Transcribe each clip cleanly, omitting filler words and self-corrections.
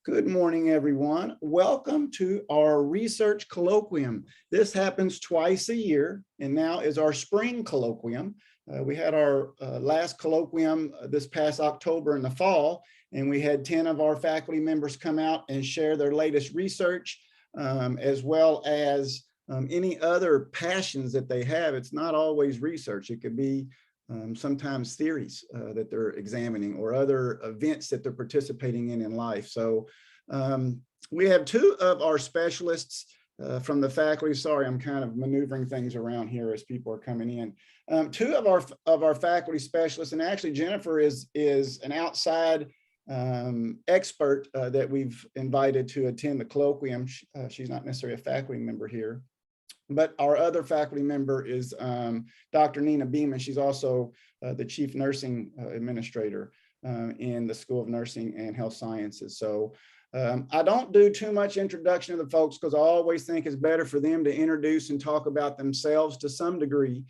Good morning, everyone. Welcome to our research colloquium. This happens twice a year, and now is our spring colloquium. We had our last colloquium this past October in the fall, and we had 10 of our faculty members come out and share their latest research, as well as any other passions that they have. It's not always research. It could be sometimes theories that they're examining or other events that they're participating in life. So we have two of our specialists from the faculty. Sorry, I'm kind of maneuvering things around here as people are coming in. Two of our faculty specialists, and actually Jennifer is an outside expert that we've invited to attend the colloquium. She's not necessarily a faculty member here. But our other faculty member is Dr. Nina Beaman. She's also the Chief Nursing Administrator in the School of Nursing and Health Sciences. So I don't do too much introduction to the folks because I always think it's better for them to introduce and talk about themselves to some degree,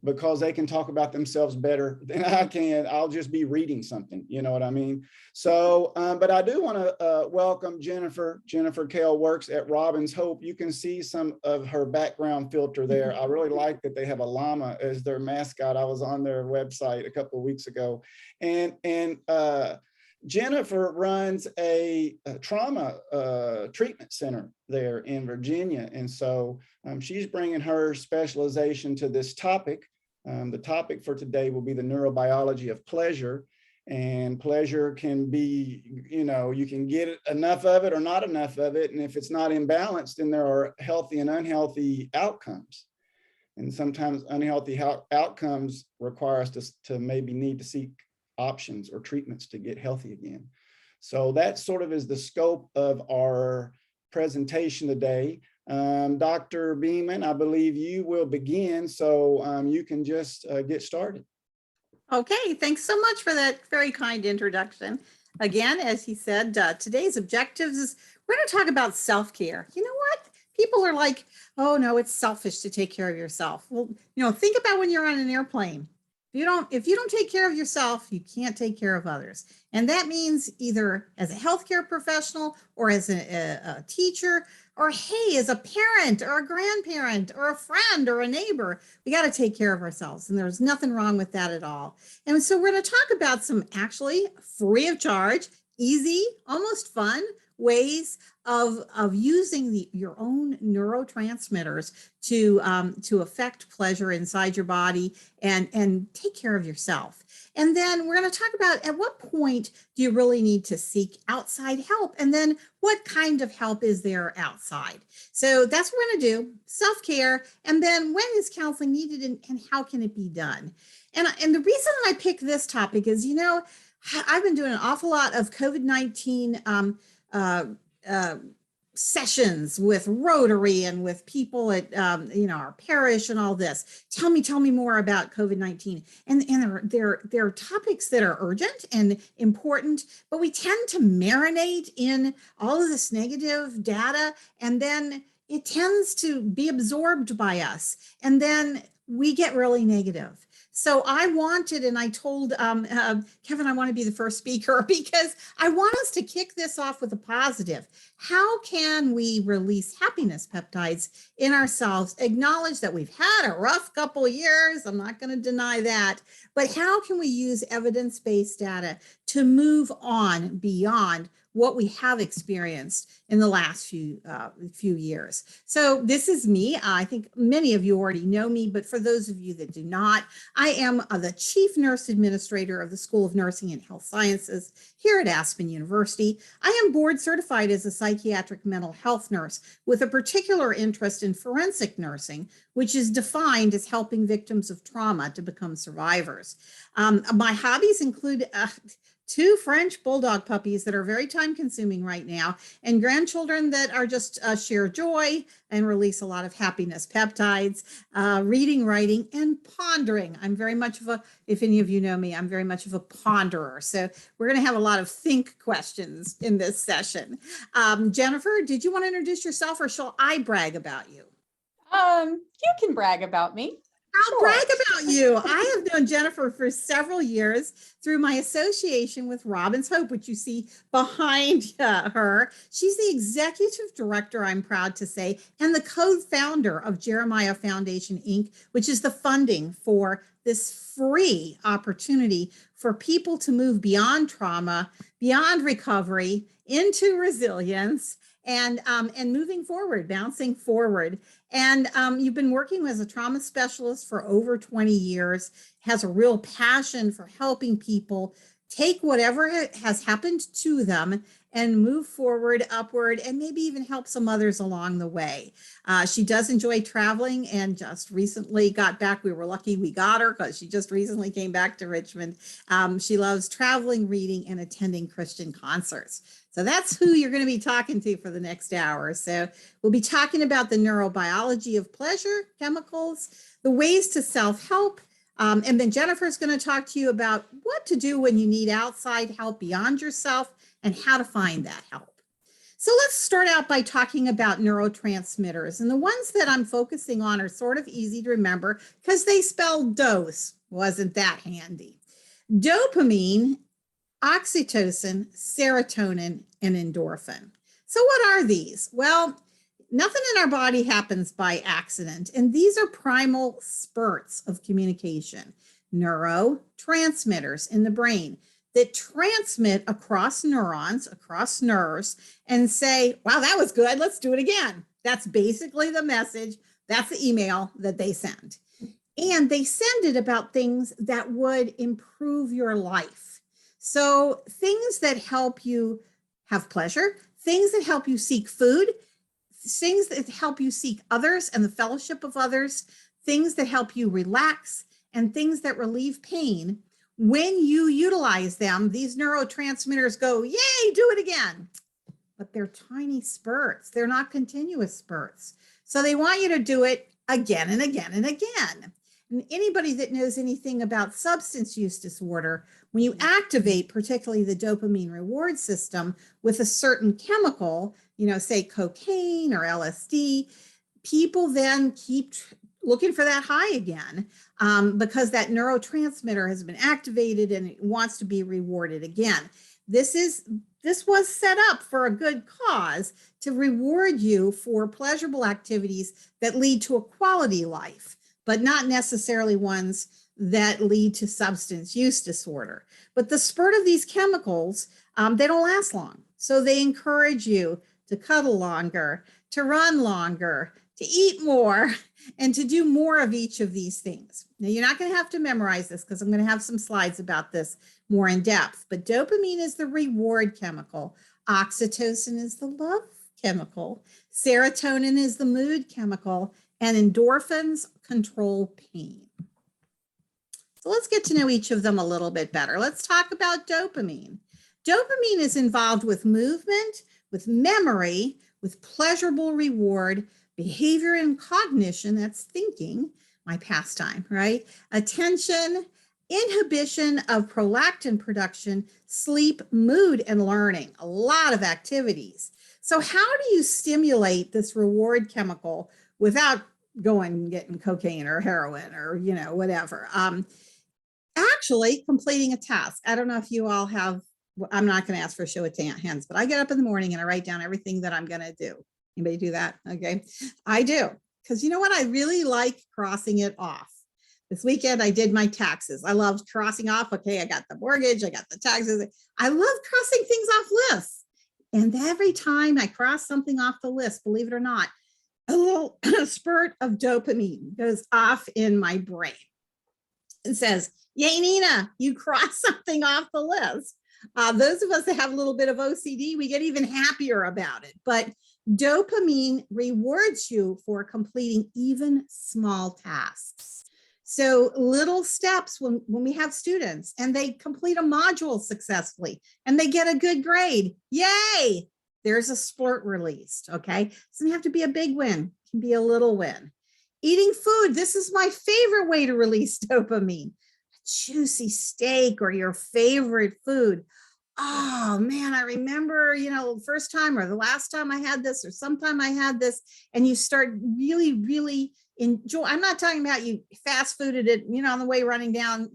because they can talk about themselves better than I can. I'll just be reading something, you know what I mean? So, but I do want to welcome Jennifer. Jennifer Kell works at Robin's Hope. You can see some of her background filter there. I really like that they have a llama as their mascot. I was on their website a couple of weeks ago. And Jennifer runs a trauma treatment center there in Virginia. And so she's bringing her specialization to this topic. The topic for today will be the neurobiology of pleasure. And pleasure can be, you know, you can get enough of it or not enough of it. And if it's not imbalanced, then there are healthy and unhealthy outcomes. And sometimes unhealthy outcomes require us to maybe need to seek options or treatments to get healthy again. So that sort of is the scope of our presentation today. Dr. Beaman, I believe you will begin, so you can just get started. Okay, thanks so much for that very kind introduction. Again, as he said, today's objectives is we're going to talk about self-care. You know what? People are like, oh no, it's selfish to take care of yourself. Well, you know, think about when you're on an airplane. If you don't take care of yourself, you can't take care of others. And that means either as a healthcare professional or as a teacher, or hey, as a parent or a grandparent or a friend or a neighbor, we got to take care of ourselves. And there's nothing wrong with that at all. And so we're going to talk about some actually free of charge, easy, almost fun ways of using your own neurotransmitters to affect pleasure inside your body and take care of yourself. And then we're going to talk about at what point do you really need to seek outside help, and then what kind of help is there outside. So that's what we're going to do, self-care, and then when is counseling needed and how can it be done. And the reason I picked this topic is, you know, I've been doing an awful lot of COVID-19 sessions with Rotary and with people at you know, our parish and all this. Tell me more about COVID-19. And there are topics that are urgent and important, but we tend to marinate in all of this negative data, and then it tends to be absorbed by us, and then we get really negative. So I wanted, and I told Kevin, I want to be the first speaker because I want us to kick this off with a positive. How can we release happiness peptides in ourselves, acknowledge that we've had a rough couple of years, I'm not going to deny that, but how can we use evidence-based data to move on beyond what we have experienced in the last few years. So this is me. I think many of you already know me, but for those of you that do not, I am the Chief Nurse Administrator of the School of Nursing and Health Sciences here at Aspen University. I am board certified as a psychiatric mental health nurse with a particular interest in forensic nursing, which is defined as helping victims of trauma to become survivors. My hobbies include 2 French bulldog puppies that are very time consuming right now, and grandchildren that are just share joy and release a lot of happiness peptides, reading, writing, and pondering. I'm very much of a, if any of you know me, I'm very much of a ponderer. So we're going to have a lot of think questions in this session. Jennifer, did you want to introduce yourself, or shall I brag about you? You can brag about me. I'll brag about you. I have known Jennifer for several years through my association with Robin's Hope, which you see behind her. She's the executive director, I'm proud to say, and the co-founder of Jeremiah Foundation, Inc., which is the funding for this free opportunity for people to move beyond trauma, beyond recovery, into resilience, and moving forward, bouncing forward. And you've been working as a trauma specialist for over 20 years, has a real passion for helping people take whatever has happened to them and move forward, upward, and maybe even help some others along the way. She does enjoy traveling and just recently got back. We were lucky we got her because she just recently came back to Richmond. She loves traveling, reading, and attending Christian concerts. So that's who you're going to be talking to for the next hour. So we'll be talking about the neurobiology of pleasure, chemicals, the ways to self-help, and then Jennifer's going to talk to you about what to do when you need outside help beyond yourself and how to find that help. So let's start out by talking about neurotransmitters. And the ones that I'm focusing on are sort of easy to remember because they spell dose. Wasn't that handy? Dopamine, oxytocin, serotonin, and endorphin. So what are these? Well, nothing in our body happens by accident, and these are primal spurts of communication, neurotransmitters in the brain that transmit across neurons, across nerves, and say, wow, that was good, let's do it again. That's basically the message, that's the email that they send. And they send it about things that would improve your life. So things that help you have pleasure, things that help you seek food, things that help you seek others and the fellowship of others, things that help you relax, and things that relieve pain. When you utilize them, these neurotransmitters go, yay, do it again. But they're tiny spurts. They're not continuous spurts. So they want you to do it again and again and again. And anybody that knows anything about substance use disorder, when you activate particularly the dopamine reward system with a certain chemical, say cocaine or LSD, people then keep looking for that high again because that neurotransmitter has been activated and it wants to be rewarded again. This was set up for a good cause to reward you for pleasurable activities that lead to a quality life, but not necessarily ones that lead to substance use disorder. But the spurt of these chemicals, they don't last long. So they encourage you to cuddle longer, to run longer, to eat more, and to do more of each of these things. Now, you're not going to have to memorize this because I'm going to have some slides about this more in depth. But dopamine is the reward chemical. Oxytocin is the love chemical. Serotonin is the mood chemical. And endorphins control pain. So let's get to know each of them a little bit better. Let's talk about dopamine. Dopamine is involved with movement, with memory, with pleasurable reward, behavior and cognition, that's thinking, my pastime, right? Attention, inhibition of prolactin production, sleep, mood, and learning, a lot of activities. So how do you stimulate this reward chemical without going and getting cocaine or heroin or, whatever? Actually completing a task. I don't know if you all have, I'm not going to ask for a show of hands, but I get up in the morning and I write down everything that I'm going to do. Anybody do that? Okay. I do. Because you know what? I really like crossing it off. This weekend, I did my taxes. I loved crossing off. Okay, I got the mortgage. I got the taxes. I love crossing things off lists. And every time I cross something off the list, believe it or not, a little spurt of dopamine goes off in my brain. It says, yay, Nina, you crossed something off the list. Those of us that have a little bit of OCD, we get even happier about it. But dopamine rewards you for completing even small tasks. So little steps when we have students and they complete a module successfully and they get a good grade, yay, there's a spurt released, okay? It doesn't have to be a big win, it can be a little win. Eating food, this is my favorite way to release dopamine. A juicy steak or your favorite food. oh man, I remember, first time or the last time I had this or sometime I had this, and you start really, really enjoy. I'm not talking about you fast fooded it, on the way running down,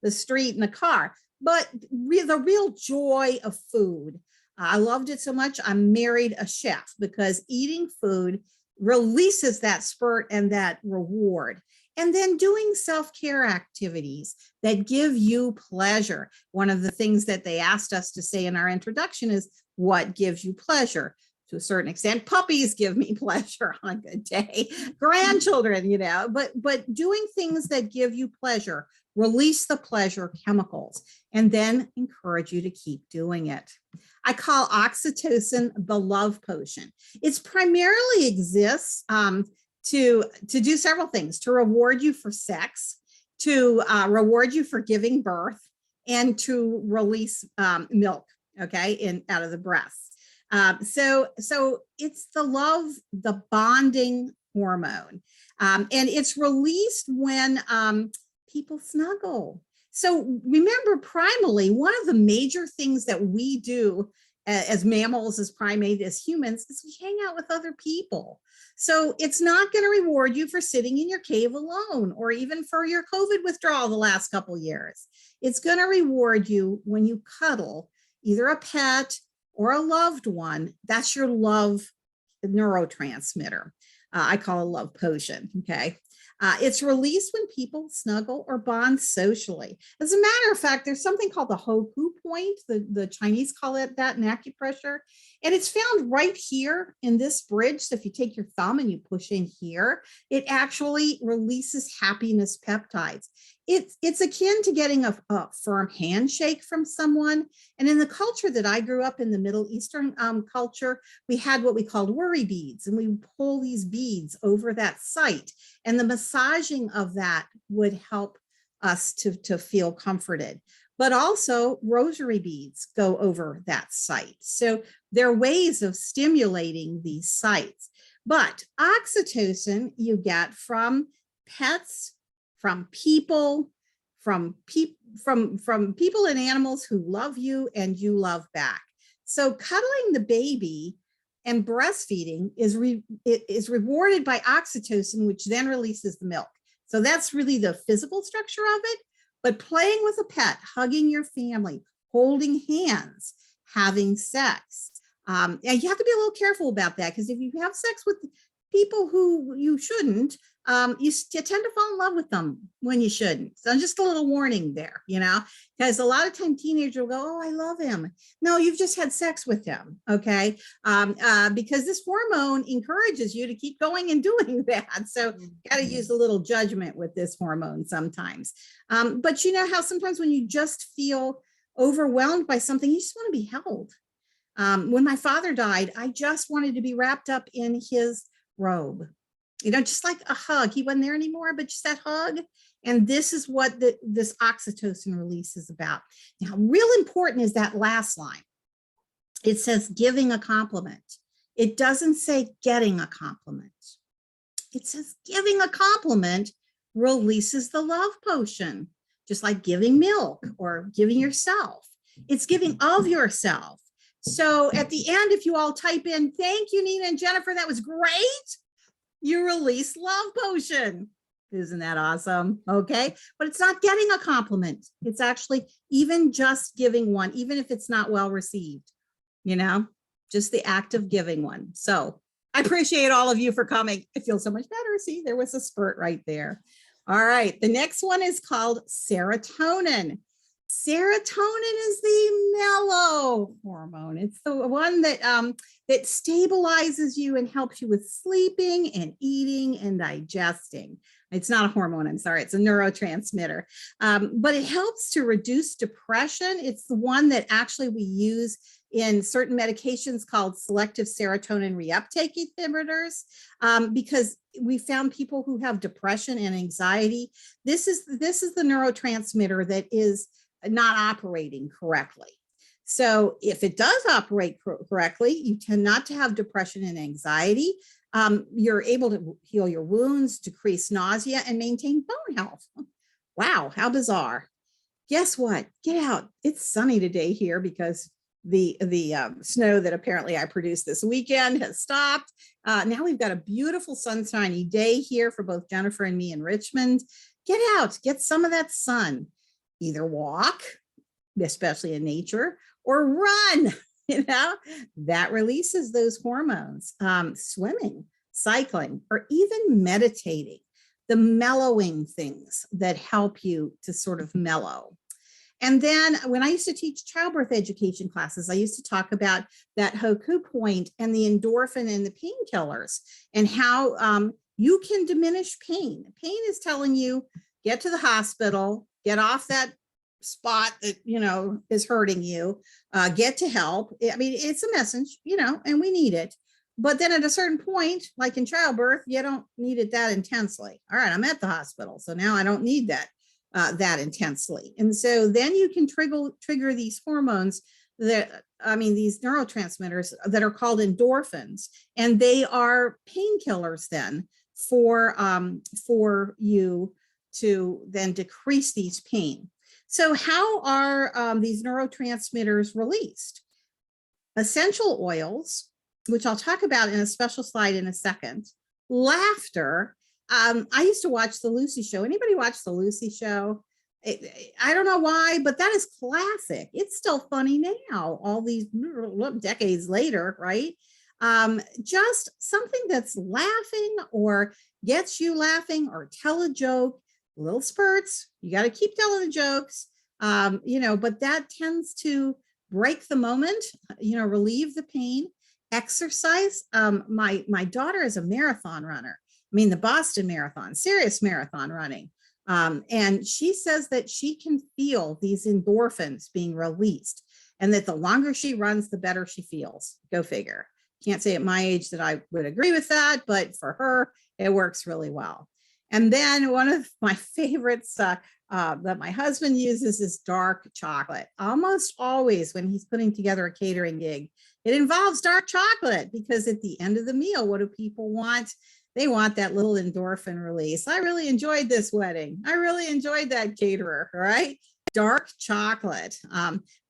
the street in the car, but the real joy of food. I loved it so much. I married a chef because eating food releases that spurt and that reward. And then doing self-care activities that give you pleasure. One of the things that they asked us to say in our introduction is, what gives you pleasure? To a certain extent, puppies give me pleasure on a good day, grandchildren, but doing things that give you pleasure, release the pleasure chemicals, and then encourage you to keep doing it. I call oxytocin the love potion. It's primarily exists to do several things: to reward you for sex, to reward you for giving birth, and to release milk, okay, out of the breasts. So it's the love, the bonding hormone, and it's released when people snuggle. So remember, primally, one of the major things that we do as mammals, as primates, as humans, is we hang out with other people. So it's not going to reward you for sitting in your cave alone, or even for your COVID withdrawal the last couple of years. It's going to reward you when you cuddle either a pet or a loved one. That's your love neurotransmitter. I call a love potion, okay? It's released when people snuggle or bond socially. As a matter of fact, there's something called the Hoku point. The Chinese call it that in acupressure. And it's found right here in this bridge. So if you take your thumb and you push in here, it actually releases happiness peptides. It's akin to getting a firm handshake from someone. And in the culture that I grew up in, the Middle Eastern culture, we had what we called worry beads, and we would pull these beads over that site. And the massaging of that would help us to feel comforted. But also rosary beads go over that site. So there are ways of stimulating these sites. But oxytocin you get from pets, from people, from people and animals who love you and you love back. So cuddling the baby and breastfeeding is rewarded by oxytocin, which then releases the milk. So that's really the physical structure of it. But playing with a pet, hugging your family, holding hands, having sex. And you have to be a little careful about that, because if you have sex with people who you shouldn't, you tend to fall in love with them when you shouldn't. So just a little warning there, because a lot of time teenagers will go, oh, I love him. No, you've just had sex with him, okay? Because this hormone encourages you to keep going and doing that. So got to use a little judgment with this hormone sometimes. But you know how sometimes when you just feel overwhelmed by something, you just want to be held. When my father died, I just wanted to be wrapped up in his robe. Just like a hug. He wasn't there anymore, but just that hug. And this is what this oxytocin release is about. Now, real important is that last line. It says giving a compliment. It doesn't say getting a compliment. It says giving a compliment releases the love potion, just like giving milk or giving yourself. It's giving of yourself. So at the end, if you all type in, thank you, Nina and Jennifer, that was great, you release love potion. Isn't that awesome? Okay. But it's not getting a compliment. It's actually even just giving one, even if it's not well received, just the act of giving one. So I appreciate all of you for coming. I feel so much better. See, there was a spurt right there. All right. The next one is called serotonin. Serotonin is the mellow hormone. It's the one that that stabilizes you and helps you with sleeping and eating and digesting. It's not a hormone, I'm sorry, it's a neurotransmitter. But it helps to reduce depression. It's the one that actually we use in certain medications called selective serotonin reuptake inhibitors, because we found people who have depression and anxiety. This is the neurotransmitter that is not operating correctly. So if it does operate correctly, you tend not to have depression and anxiety. You're able to heal your wounds, decrease nausea, and maintain bone health. Wow, how bizarre. guess what? Get out. It's sunny today here because the snow that apparently I produced this weekend has stopped. Now we've got a beautiful sunshiny day here for both Jennifer and me in Richmond. Get out, get some of that sun. Either walk, especially in nature, or run. That releases those hormones. Swimming, cycling, or even meditating, the mellowing things that help you to sort of mellow. And then when I used to teach childbirth education classes, I used to talk about that Hoku point and the endorphin and the painkillers and how you can diminish pain. Pain is telling you, get to the hospital, get off that spot that, is hurting you, get to help. I mean, it's a message, and we need it. But then at a certain point, like in childbirth, you don't need it that intensely. All right, I'm at the hospital, so now I don't need that intensely. And so then you can trigger these hormones these neurotransmitters that are called endorphins, and they are painkillers then for you to then decrease these pain. So how are these neurotransmitters released? Essential oils, which I'll talk about in a special slide in a second. Laughter. I used to watch the Lucy Show. Anybody watch the Lucy Show? I don't know why, but that is classic. It's still funny now, all these decades later, right? Just something that's laughing or gets you laughing, or tell a joke, little spurts. You got to keep telling the jokes, but that tends to break the moment, relieve the pain. Exercise. My daughter is a marathon runner. The Boston Marathon, serious marathon running. And she says that she can feel these endorphins being released, and that the longer she runs, the better she feels. Go figure. Can't say at my age that I would agree with that, but for her, it works really well. And then one of my favorites that my husband uses is dark chocolate. Almost always when he's putting together a catering gig, it involves dark chocolate, because at the end of the meal, what do people want? They want that little endorphin release. I really enjoyed this wedding. I really enjoyed that caterer, right? Dark chocolate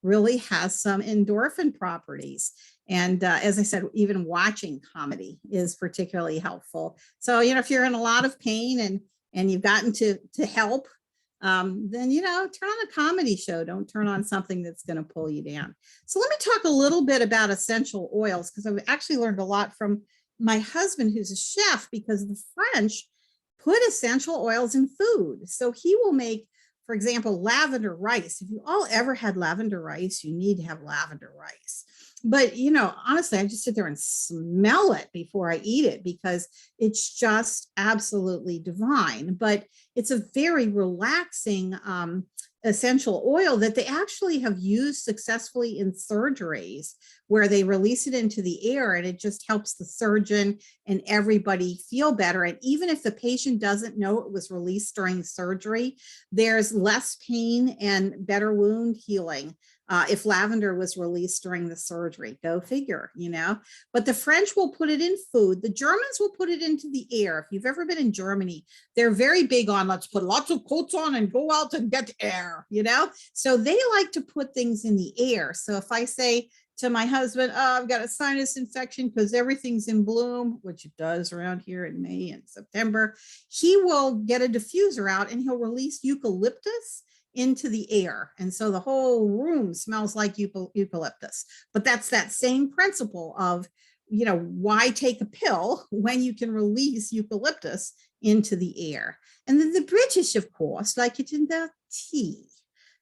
really has some endorphin properties. And as I said, even watching comedy is particularly helpful. So, if you're in a lot of pain and you've gotten to help, then, turn on a comedy show. Don't turn on something that's going to pull you down. So let me talk a little bit about essential oils, because I've actually learned a lot from my husband, who's a chef, because the French put essential oils in food. So he will make, for example, lavender rice. If you all ever had lavender rice, you need to have lavender rice. But, honestly, I just sit there and smell it before I eat it, because it's just absolutely divine. But it's a very relaxing essential oil that they actually have used successfully in surgeries, where they release it into the air and it just helps the surgeon and everybody feel better. And even if the patient doesn't know it was released during surgery, there's less pain and better wound healing if lavender was released during the surgery. Go figure, But the French will put it in food. The Germans will put it into the air. If you've ever been in Germany, they're very big on, let's put lots of coats on and go out and get air, So they like to put things in the air. So if I say to my husband, oh, I've got a sinus infection because everything's in bloom, which it does around here in May and September, he will get a diffuser out and he'll release eucalyptus into the air. And so the whole room smells like eucalyptus. But that's that same principle of, why take a pill when you can release eucalyptus into the air? And then the British, of course, like it in their tea.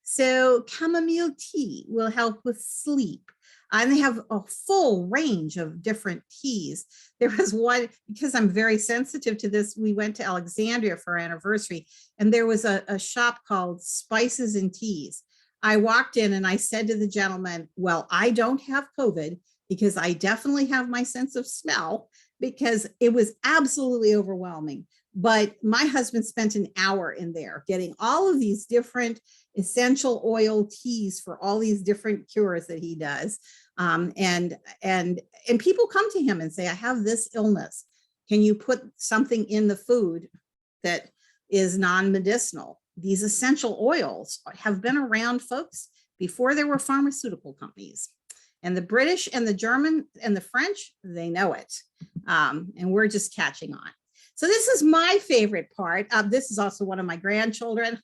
So chamomile tea will help with sleep. And they have a full range of different teas. There was one, because I'm very sensitive to this, we went to Alexandria for our anniversary, and there was a shop called Spices and Teas. I walked in and I said to the gentleman, well, I don't have COVID, because I definitely have my sense of smell, because it was absolutely overwhelming. But my husband spent an hour in there getting all of these different essential oil teas for all these different cures that he does. And people come to him and say, I have this illness. Can you put something in the food that is non-medicinal? these essential oils have been around, folks, before there were pharmaceutical companies. And the British and the German and the French, they know it. And we're just catching on. So this is my favorite part. This is also one of my grandchildren.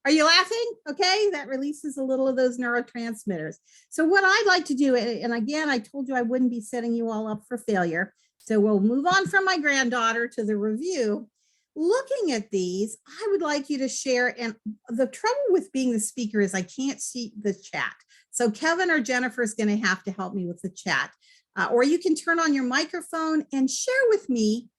Are you laughing? Okay, that releases a little of those neurotransmitters. So what I'd like to do, and again, I told you I wouldn't be setting you all up for failure. So we'll move on from my granddaughter to the review. Looking at these, I would like you to share, and the trouble with being the speaker is I can't see the chat. So Kevin or Jennifer is going to have to help me with the chat. Or you can turn on your microphone and share with me,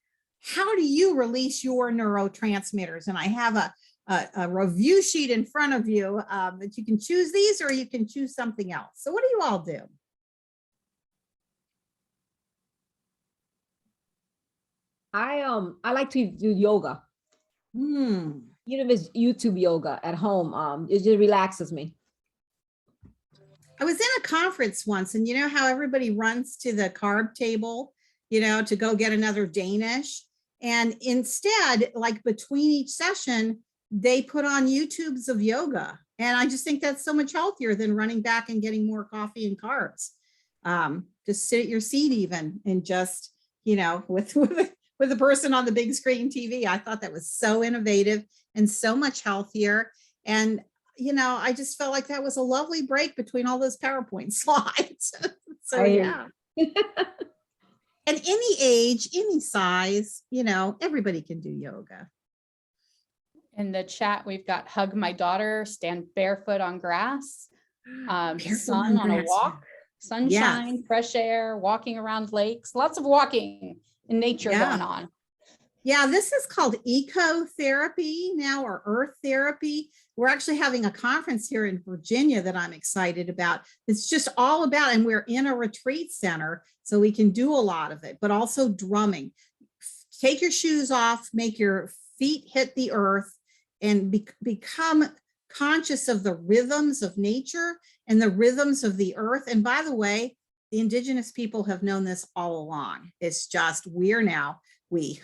how do you release your neurotransmitters? And I have a review sheet in front of you that you can choose these, or you can choose something else. So what do you all do? I like to do yoga. Hmm. Even if it's YouTube yoga at home, it just relaxes me. I was in a conference once, and you know how everybody runs to the carb table, you know, to go get another Danish. And instead, like between each session, they put on YouTubes of yoga. And I just think that's so much healthier than running back and getting more coffee and carbs. Just sit at your seat even, and just, you know, with the person on the big screen TV. I thought that was so innovative and so much healthier. And, you know, I just felt like that was a lovely break between all those PowerPoint slides. So, yeah. And any age, any size, you know, everybody can do yoga. In the chat, we've got hug my daughter, stand barefoot on grass, sun on a walk, sunshine, fresh air, walking around lakes, lots of walking in nature going on. Yeah, this is called ecotherapy now, or earth therapy. We're actually having a conference here in Virginia that I'm excited about. It's just all about, and we're in a retreat center, so we can do a lot of it, but also drumming. Take your shoes off, make your feet hit the earth, and become conscious of the rhythms of nature and the rhythms of the earth. And by the way, the indigenous people have known this all along. It's just we're now, we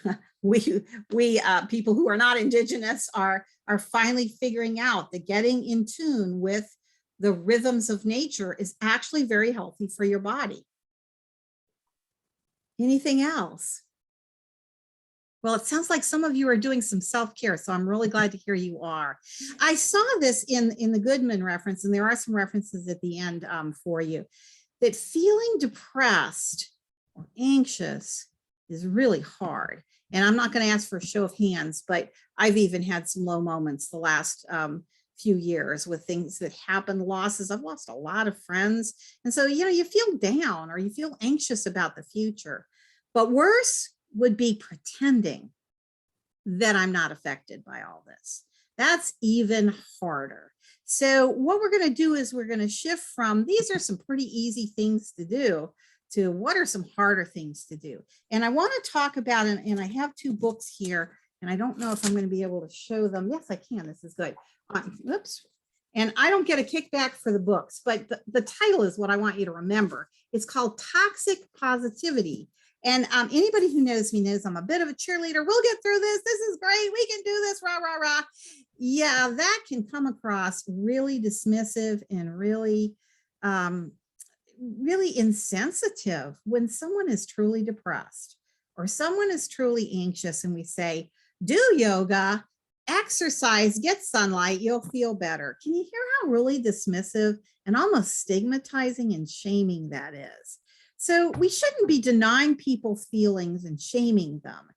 people who are not indigenous are finally figuring out that getting in tune with the rhythms of nature is actually very healthy for your body. Anything else? Well, it sounds like some of you are doing some self-care, so I'm really glad to hear you are. I saw this in the Goodman reference, and there are some references at the end for you, that feeling depressed or anxious is really hard. And I'm not going to ask for a show of hands, but I've even had some low moments the last few years with things that happen, losses. I've lost a lot of friends. And so, you know, you feel down or you feel anxious about the future. But worse would be pretending that I'm not affected by all this. That's even harder. So what we're going to do is we're going to shift from, these are some pretty easy things to do, to what are some harder things to do. And I want to talk about, and I have two books here, and I don't know if I'm going to be able to show them. Yes, I can. This is good. Oops. And I don't get a kickback for the books, but the title is what I want you to remember. It's called Toxic Positivity. And anybody who knows me knows I'm a bit of a cheerleader. We'll get through this. This is great. We can do this. Rah, rah, rah. Yeah, that can come across really dismissive and really, really insensitive when someone is truly depressed or someone is truly anxious, and we say, do yoga, exercise, get sunlight, you'll feel better. Can you hear how really dismissive and almost stigmatizing and shaming that is? So we shouldn't be denying people's feelings and shaming them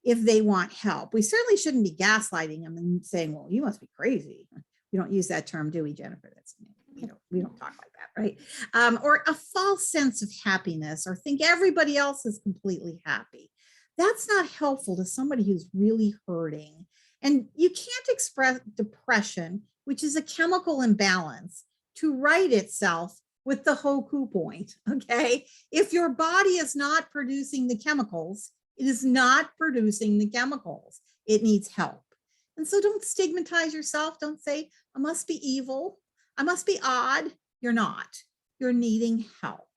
if they want help. We certainly shouldn't be gaslighting them and saying, well, you must be crazy. We don't use that term, do we, Jennifer? That's, you know, we don't talk like that, right? Or a false sense of happiness, or think everybody else is completely happy. That's not helpful to somebody who's really hurting. And you can't express depression, which is a chemical imbalance, to right itself with the Hoku point, okay? If your body is not producing the chemicals, it is not producing the chemicals. It needs help. And so don't stigmatize yourself. Don't say, I must be evil. I must be odd. You're not. You're needing help.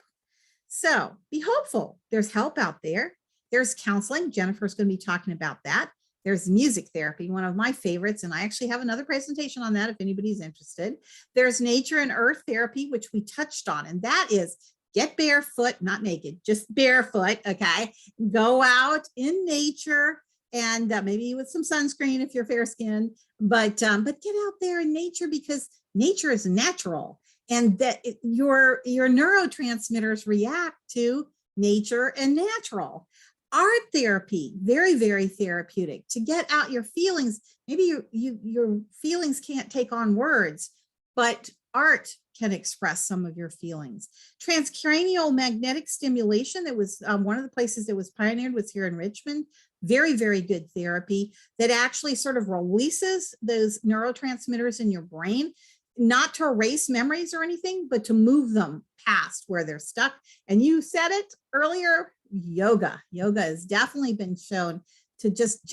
So be hopeful. There's help out there. There's counseling. Jennifer's going to be talking about that. There's music therapy, one of my favorites, and I actually have another presentation on that if anybody's interested. There's nature and earth therapy, which we touched on, and that is get barefoot, not naked, just barefoot, okay? Go out in nature, and maybe with some sunscreen if you're fair skinned, but get out there in nature, because nature is natural, and that your neurotransmitters react to nature and natural. Art therapy, very, very therapeutic to get out your feelings. Maybe your feelings can't take on words, but art can express some of your feelings. Transcranial magnetic stimulation, that was one of the places that was pioneered was here in Richmond. Very, very good therapy that actually sort of releases those neurotransmitters in your brain, not to erase memories or anything, but to move them past where they're stuck. And you said it earlier, yoga. Yoga has definitely been shown to just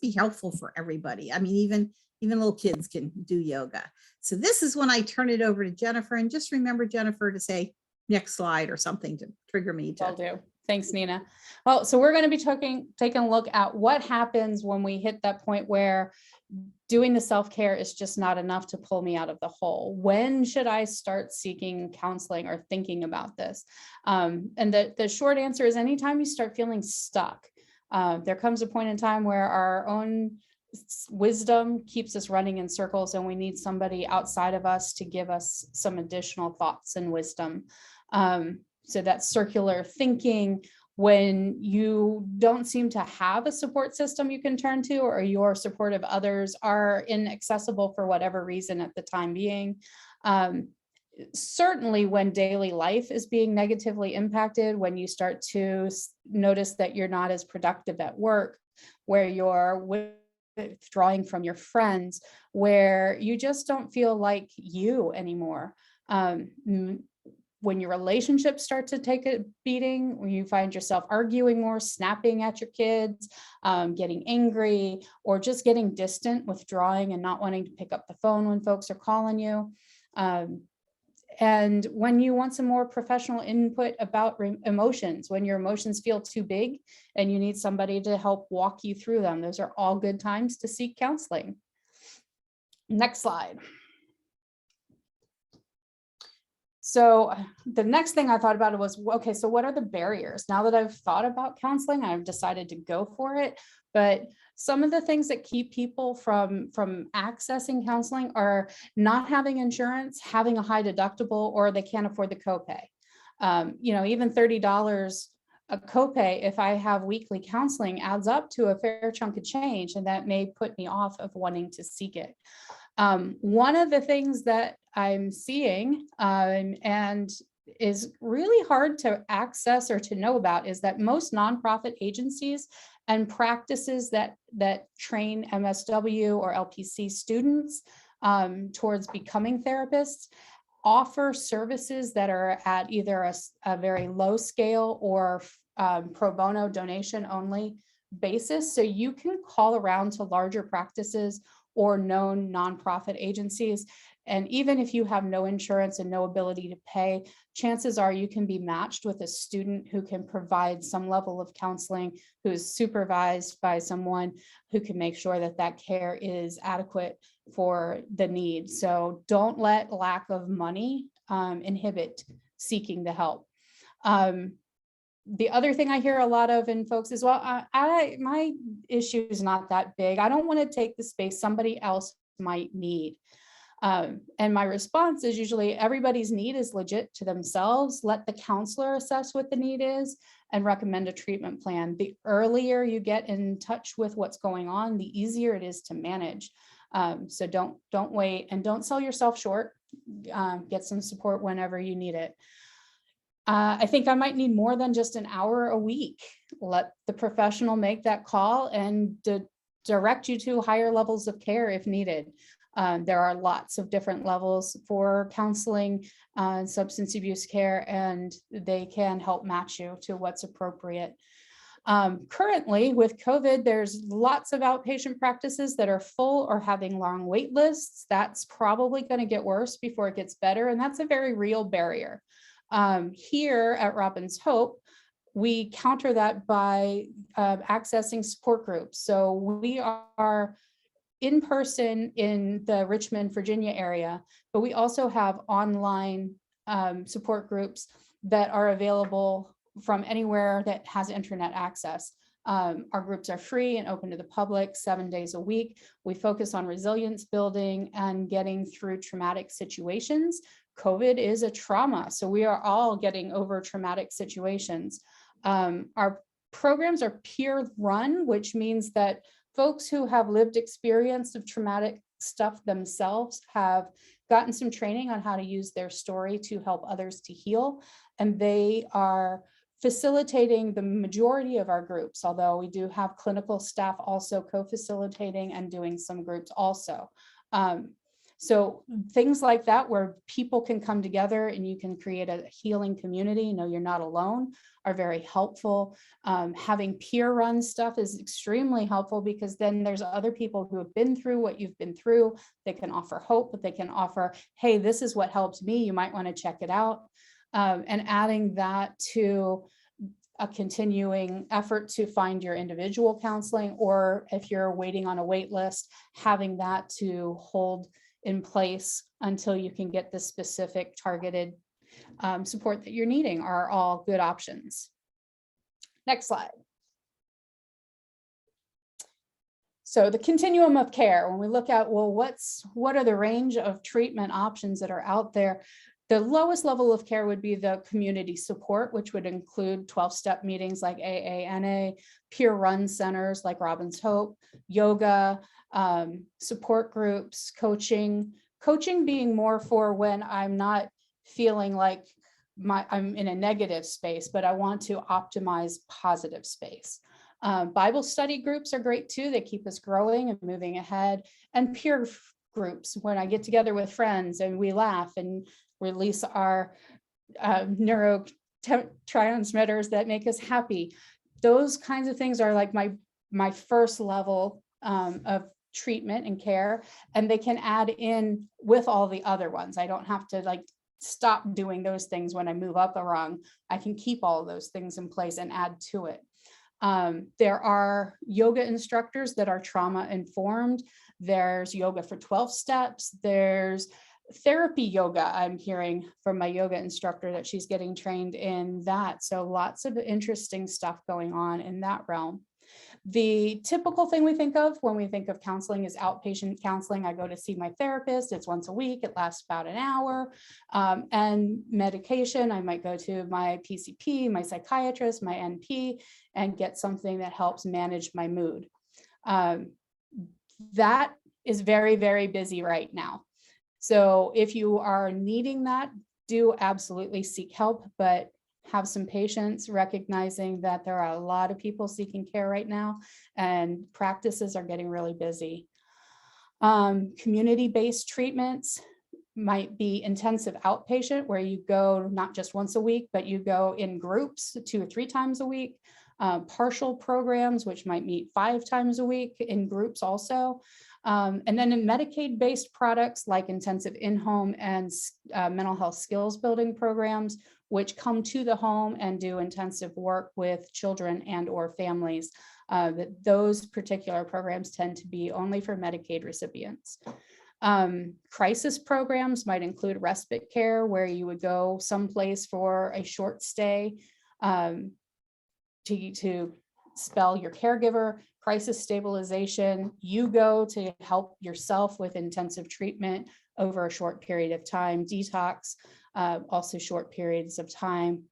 be helpful for everybody. I mean, even little kids can do yoga. So this is when I turn it over to Jennifer, and just remember, Jennifer, to say next slide or something to trigger me to. Will do. Thanks, Nina. Well, so we're going to be taking a look at what happens when we hit that point where doing the self-care is just not enough to pull me out of the hole. When should I start seeking counseling or thinking about this? And the short answer is anytime you start feeling stuck. There comes a point in time where our own wisdom keeps us running in circles, and we need somebody outside of us to give us some additional thoughts and wisdom. So that's circular thinking, when you don't seem to have a support system you can turn to, or your supportive others are inaccessible for whatever reason at the time being. Certainly when daily life is being negatively impacted, when you start to notice that you're not as productive at work, where you're withdrawing from your friends, where you just don't feel like you anymore. When your relationships start to take a beating, when you find yourself arguing more, snapping at your kids, getting angry, or just getting distant, withdrawing and not wanting to pick up the phone when folks are calling you. And when you want some more professional input about emotions, when your emotions feel too big and you need somebody to help walk you through them, those are all good times to seek counseling. Next slide. So the next thing I thought about was, okay, so what are the barriers? Now that I've thought about counseling, I've decided to go for it. But some of the things that keep people from accessing counseling are not having insurance, having a high deductible, or they can't afford the copay. Even $30 a copay, if I have weekly counseling, adds up to a fair chunk of change, and that may put me off of wanting to seek it. One of the things that I'm seeing and is really hard to access or to know about is that most nonprofit agencies and practices that train MSW or LPC students towards becoming therapists offer services that are at either a very low scale or pro bono donation only basis. So you can call around to larger practices or known nonprofit agencies. And even if you have no insurance and no ability to pay, chances are you can be matched with a student who can provide some level of counseling, who's supervised by someone who can make sure that that care is adequate for the need. So don't let lack of money inhibit seeking the help. The other thing I hear a lot of in folks is, well, my issue is not that big. I don't want to take the space somebody else might need. And my response is usually everybody's need is legit to themselves. Let the counselor assess what the need is and recommend a treatment plan. The earlier you get in touch with what's going on, the easier it is to manage. So don't wait, and don't sell yourself short. Get some support whenever you need it. I think I might need more than just an hour a week. Let the professional make that call and direct you to higher levels of care if needed. There are lots of different levels for counseling and substance abuse care, and they can help match you to what's appropriate. Currently, with COVID, there's lots of outpatient practices that are full or having long wait lists. That's probably going to get worse before it gets better, and that's a very real barrier. Here at Robin's Hope, we counter that by accessing support groups. So we are in person in the Richmond, Virginia area, but we also have online support groups that are available from anywhere that has internet access. Our groups are free and open to the public 7 days a week. We focus on resilience building and getting through traumatic situations. COVID is a trauma, so we are all getting over traumatic situations. Our programs are peer run, which means that folks who have lived experience of traumatic stuff themselves have gotten some training on how to use their story to help others to heal. And they are facilitating the majority of our groups, although we do have clinical staff also co-facilitating and doing some groups also. So things like that, where people can come together and you can create a healing community, you know, you're not alone, are very helpful. Having peer run stuff is extremely helpful, because then there's other people who have been through what you've been through. They can offer hope, but they can offer, hey, this is what helped me, you might want to check it out. And adding that to a continuing effort to find your individual counseling, or if you're waiting on a wait list, having that to hold in place until you can get the specific targeted support that you're needing, are all good options. Next slide. So the continuum of care, when we look at, well, what are the range of treatment options that are out there? The lowest level of care would be the community support, which would include 12-step meetings like AANA, peer run centers like Robin's Hope, yoga, support groups, coaching being more for when I'm not feeling like I'm in a negative space, but I want to optimize positive space. Bible study groups are great too. They keep us growing and moving ahead. And peer groups, when I get together with friends and we laugh and release our neurotransmitters that make us happy. Those kinds of things are like my first level of treatment and care, and they can add in with all the other ones. I don't have to like stop doing those things when I move up a rung. I can keep all of those things in place and add to it. There are yoga instructors that are trauma informed. There's yoga for 12 steps. There's therapy yoga. I'm hearing from my yoga instructor that she's getting trained in that. So lots of interesting stuff going on in that realm. The typical thing we think of when we think of counseling is outpatient counseling. I go to see my therapist. It's once a week. It lasts about an hour. And medication, I might go to my PCP, my psychiatrist, my NP, and get something that helps manage my mood. That is very, very busy right now. So if you are needing that, do absolutely seek help, but have some patience, recognizing that there are a lot of people seeking care right now and practices are getting really busy. Community-based treatments might be intensive outpatient, where you go not just once a week, but you go in groups 2 or 3 times a week. Partial programs, which might meet 5 times a week in groups also. And then in Medicaid-based products like intensive in-home and mental health skills building programs, which come to the home and do intensive work with children and or families. Those particular programs tend to be only for Medicaid recipients. Crisis programs might include respite care, where you would go someplace for a short stay to spell your caregiver. Crisis stabilization, you go to help yourself with intensive treatment over a short period of time. Detox, also short periods of time.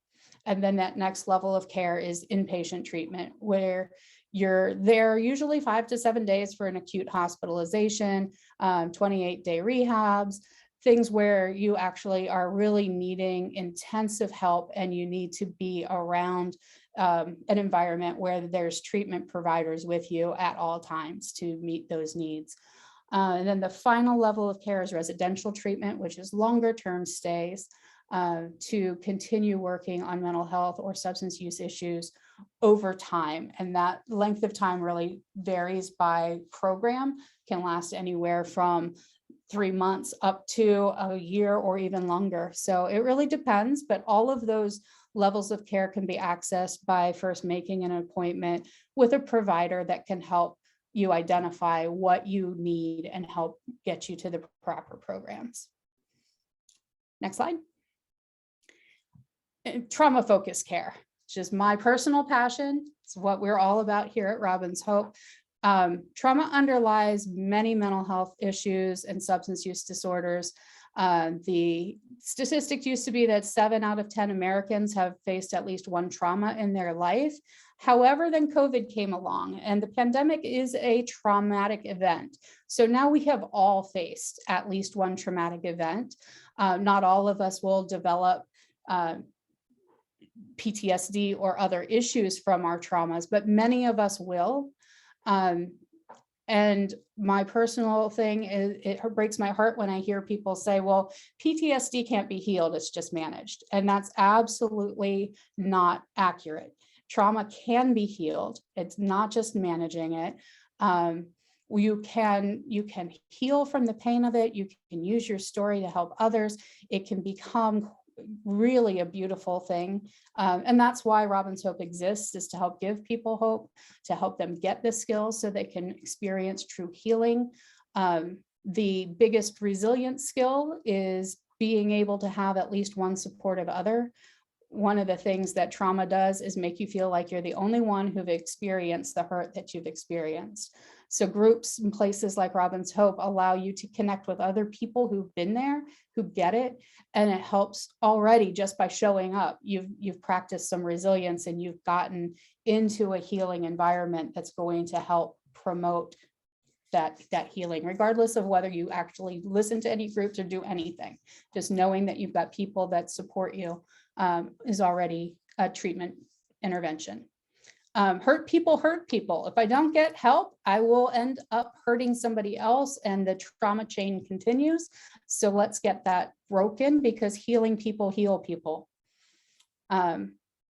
And then that next level of care is inpatient treatment, where you're there usually 5 to 7 days for an acute hospitalization, 28-day rehabs, things where you actually are really needing intensive help and you need to be around an environment where there's treatment providers with you at all times to meet those needs. And then the final level of care is residential treatment, which is longer term stays to continue working on mental health or substance use issues over time. And that length of time really varies by program, can last anywhere from 3 months up to a year or even longer. So it really depends, but all of those levels of care can be accessed by first making an appointment with a provider that can help you identify what you need and help get you to the proper programs. Next slide. Trauma-focused care, which is my personal passion. It's what we're all about here at Robin's Hope. Trauma underlies many mental health issues and substance use disorders. The statistics used to be that 7 out of 10 Americans have faced at least one trauma in their life. However, then COVID came along, and the pandemic is a traumatic event. So now we have all faced at least one traumatic event. Not all of us will develop PTSD or other issues from our traumas, but many of us will. And my personal thing is, it breaks my heart when I hear people say, well, PTSD can't be healed, it's just managed. And that's absolutely not accurate. Trauma can be healed. It's not just managing it. You can heal from the pain of it. You can use your story to help others. It can become really a beautiful thing. And that's why Robin's Hope exists, is to help give people hope, to help them get the skills so they can experience true healing. The biggest resilience skill is being able to have at least one supportive other. One of the things that trauma does is make you feel like you're the only one who've experienced the hurt that you've experienced. So groups and places like Robin's Hope allow you to connect with other people who've been there, who get it, and it helps already just by showing up. You've practiced some resilience and you've gotten into a healing environment that's going to help promote that healing, regardless of whether you actually listen to any groups or do anything. Just knowing that you've got people that support you is already a treatment intervention. Hurt people. If I don't get help, I will end up hurting somebody else, and the trauma chain continues. So let's get that broken, because healing people heal people.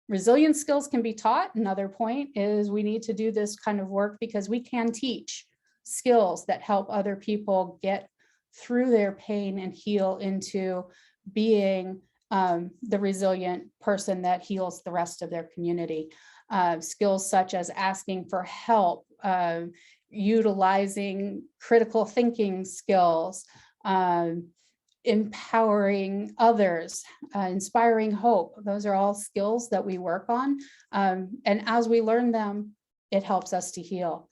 Resilience skills can be taught. Another point is we need to do this kind of work because we can teach skills that help other people get through their pain and heal into being the resilient person that heals the rest of their community. Skills such as asking for help, utilizing critical thinking skills, empowering others, inspiring hope. Those are all skills that we work on. And as we learn them, it helps us to heal.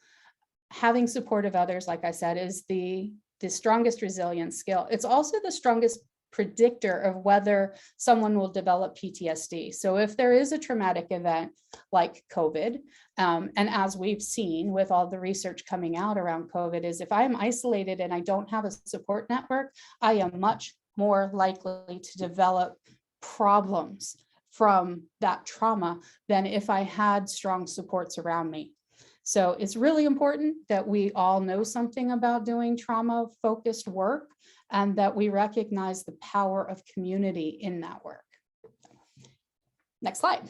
Having supportive others, like I said, is the strongest resilience skill. It's also the strongest predictor of whether someone will develop PTSD. So if there is a traumatic event like COVID, and as we've seen with all the research coming out around COVID, is if I'm isolated and I don't have a support network, I am much more likely to develop problems from that trauma than if I had strong supports around me. So it's really important that we all know something about doing trauma-focused work, and that we recognize the power of community in that work. Next slide.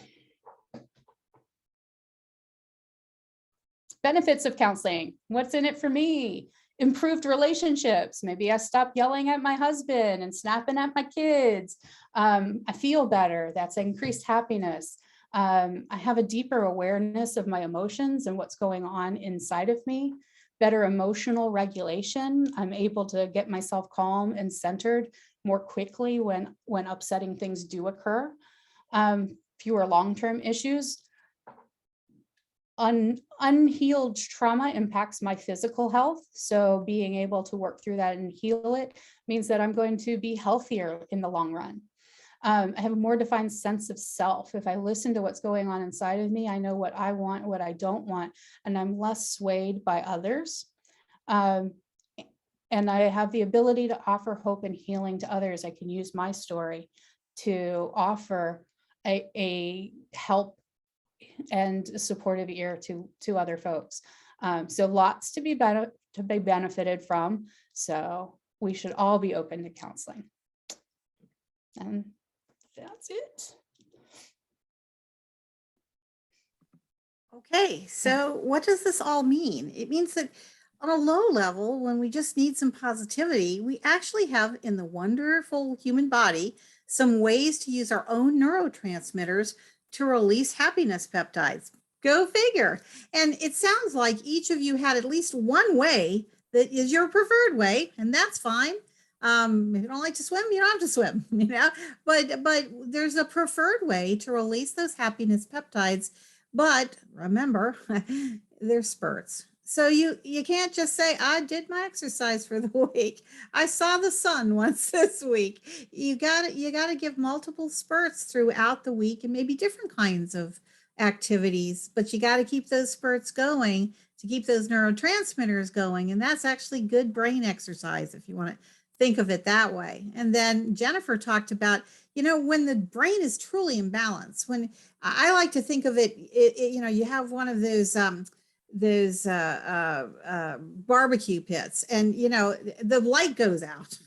Benefits of counseling. What's in it for me? Improved relationships. Maybe I stop yelling at my husband and snapping at my kids. I feel better. That's increased happiness. I have a deeper awareness of my emotions and what's going on inside of me. Better emotional regulation. I'm able to get myself calm and centered more quickly when upsetting things do occur. Fewer long-term issues. Unhealed trauma impacts my physical health. So being able to work through that and heal it means that I'm going to be healthier in the long run. I have a more defined sense of self. If I listen to what's going on inside of me, I know what I want, what I don't want, and I'm less swayed by others. And I have the ability to offer hope and healing to others. I can use my story to offer a help and a supportive ear to other folks. So lots to be benefited from. So we should all be open to counseling. And that's it. Okay, so what does this all mean? It means that on a low level, when we just need some positivity, we actually have in the wonderful human body some ways to use our own neurotransmitters to release happiness peptides. Go figure. And it sounds like each of you had at least one way that is your preferred way, and that's fine. If you don't like to swim, you don't have to swim, you know, but there's a preferred way to release those happiness peptides. But remember, they're spurts. So you can't just say, I did my exercise for the week. I saw the sun once this week. You gotta give multiple spurts throughout the week, and maybe different kinds of activities, but you got to keep those spurts going to keep those neurotransmitters going. And that's actually good brain exercise, if you want to think of it that way. And then Jennifer talked about, you know, when the brain is truly in balance, when I like to think of it, you know, you have one of those barbecue pits, and, you know, the light goes out.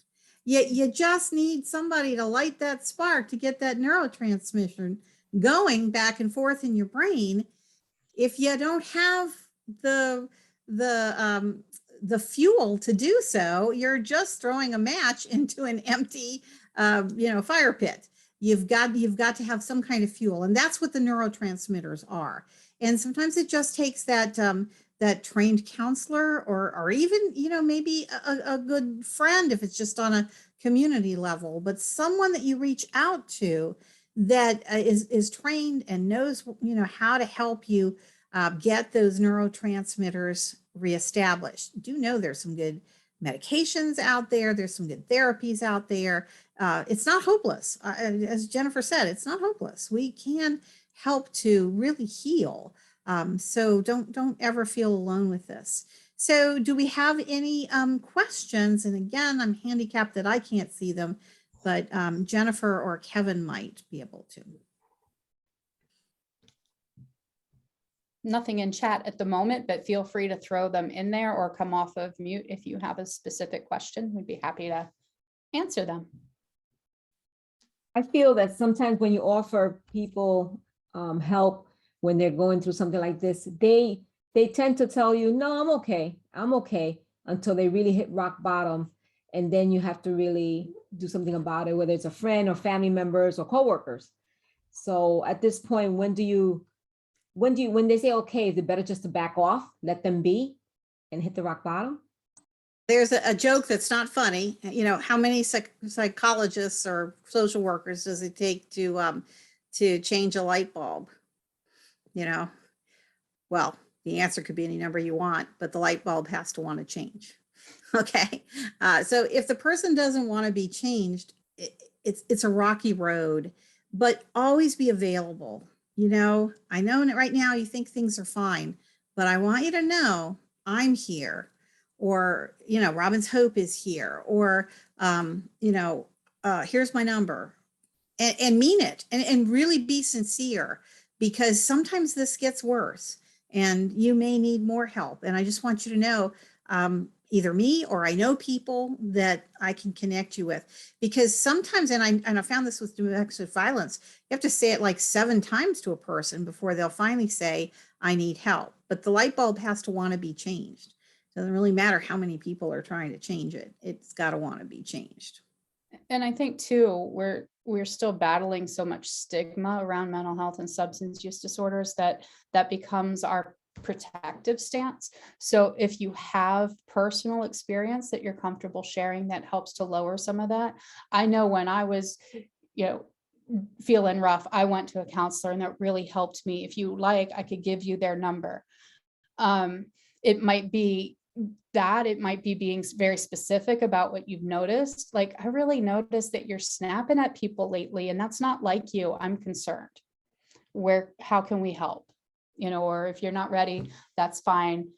You just need somebody to light that spark to get that neurotransmission going back and forth in your brain. If you don't have the fuel to do so, you're just throwing a match into an empty, you know, fire pit. You've got to have some kind of fuel, and that's what the neurotransmitters are. And sometimes it just takes that that trained counselor, or even, you know, maybe a good friend if it's just on a community level, but someone that you reach out to that is trained and knows, you know, how to help you get those neurotransmitters reestablished. Do know there's some good medications out there. There's some good therapies out there. It's not hopeless. As Jennifer said, it's not hopeless. We can help to really heal. So don't ever feel alone with this. So do we have any questions? And again, I'm handicapped that I can't see them, but Jennifer or Kevin might be able to. Nothing in chat at the moment, but feel free to throw them in there or come off of mute if you have a specific question. We'd be happy to answer them. I feel that sometimes when you offer people help when they're going through something like this, they tend to tell you, no, I'm okay, until they really hit rock bottom. And then you have to really do something about it, whether it's a friend or family members or coworkers. So at this point, when they say, okay, is it better just to back off, let them be and hit the rock bottom? There's a joke that's not funny. You know, how many psychologists or social workers does it take to change a light bulb? You know, well, the answer could be any number you want, but the light bulb has to want to change. Okay. So if the person doesn't want to be changed, it's a rocky road, but always be available. You know, I know right now you think things are fine, but I want you to know I'm here, or, you know, Robin's Hope is here, or, you know, here's my number, and mean it, and really be sincere, because sometimes this gets worse and you may need more help. And I just want you to know, either me or I know people that I can connect you with, because sometimes, and I found this with domestic violence, you have to say it like 7 times to a person before they'll finally say, I need help. But the light bulb has to want to be changed. It doesn't really matter how many people are trying to change it. It's got to want to be changed. And I think too, we're still battling so much stigma around mental health and substance use disorders that becomes our protective stance. So if you have personal experience that you're comfortable sharing, that helps to lower some of that. I know when I was, you know, feeling rough, I went to a counselor, and that really helped me. If you like, I could give you their number. It might be that, it might be being very specific about what you've noticed. Like, I really noticed that you're snapping at people lately, and that's not like you. I'm concerned. How can we help? You know, or if you're not ready, that's fine.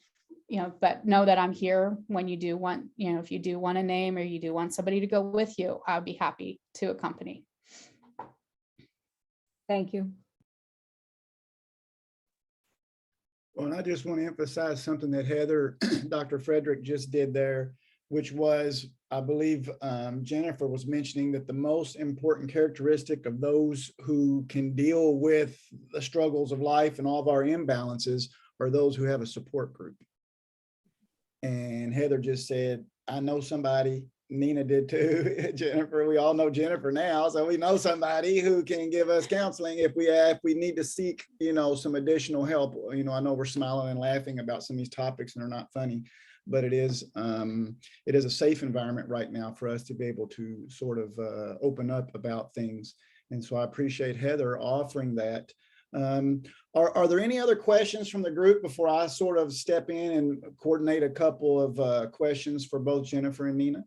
You know, but know that I'm here when you do want, you know, if you do want a name or you do want somebody to go with you, I'll be happy to accompany. Thank you. Well, and I just want to emphasize something that Heather, Dr. Frederick just did there, which was, I believe Jennifer was mentioning that the most important characteristic of those who can deal with the struggles of life and all of our imbalances are those who have a support group. And Heather just said, I know somebody. Nina did too. Jennifer, we all know Jennifer now, so we know somebody who can give us counseling if we need to seek, some additional help. I know we're smiling and laughing about some of these topics and they're not funny, but it is a safe environment right now for us to be able to sort of open up about things. And so I appreciate Heather offering that. Are there any other questions from the group before I sort of step in and coordinate a couple of questions for both Jennifer and Nina?